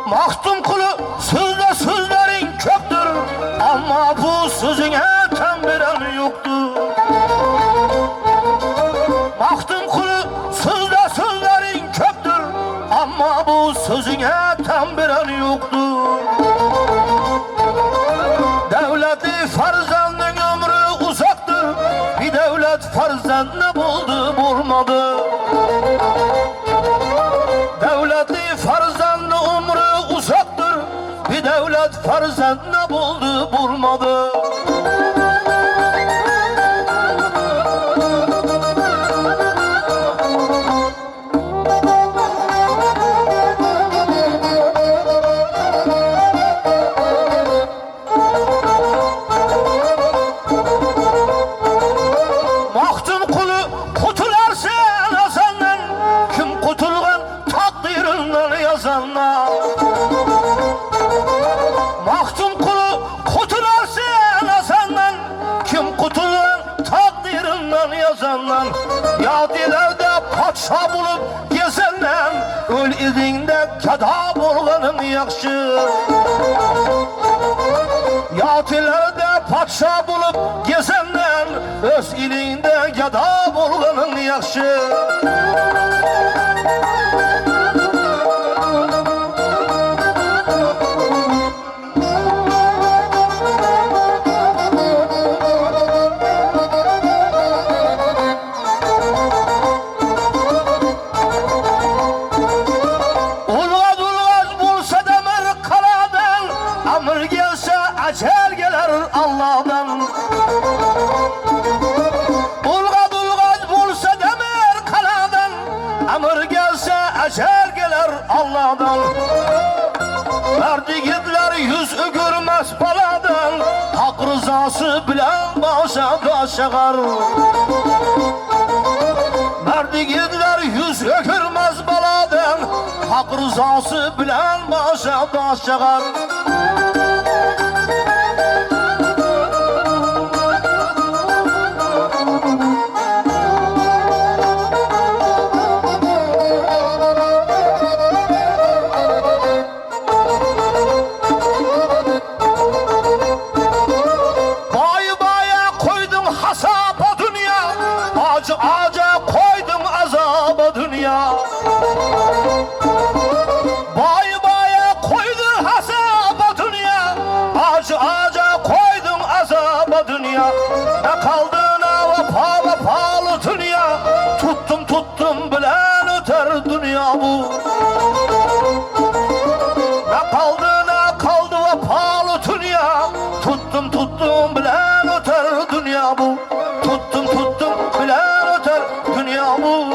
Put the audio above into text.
Mahtum kulu sözde sözlerin köktür, ama bu sözüne tam veren yoktur. Mahtum kulu sözde sözlerin köktür, ama bu sözüne tam veren yoktur. Devleti farzandın ömrü uzaktır, bir devlet farzandını buldu bulmadı. Devleti farzandın ömrü uzaktır, bir devlet farzandını buldu bulmadı. Mahtum kulu kutularsa yazandan, kim kutulgan takdirinden yazanlar. Mahtum kulu kutularsa yazandan, kim kutulgan takdirinden yazanlar. Yadilerde padşa bulup gezenler, öl izinde kada bulganın yakşı. Yadilerde padşa bulup gezenler, öz ilinde gada bulganın yakşı. Ulgaz ulgaz bulsa demir kaladan, amr gelse acel gelir Allah'dan. Ulgaz ulgaz bulsa demir kaladan, amr gelse acel gelir Allah'dan. Merdigitler yüz ögürmez baladan, hak rızası bilen başa başar. Merdigitler yüz ögürmez baladan, hak rızası bilen başa başar. Hasaba dünya, acı ağaca koydum azaba dünya. Bay baya koydun hasaba dünya, acı ağaca koydum azaba dünya. Ne kaldığına vefalı dünya, tuttum bilen öter dünya bu. Ne kaldığına kaldı vefalı dünya, tuttum bilen öter dünya bu. Tuttum bilen öter dünya bu.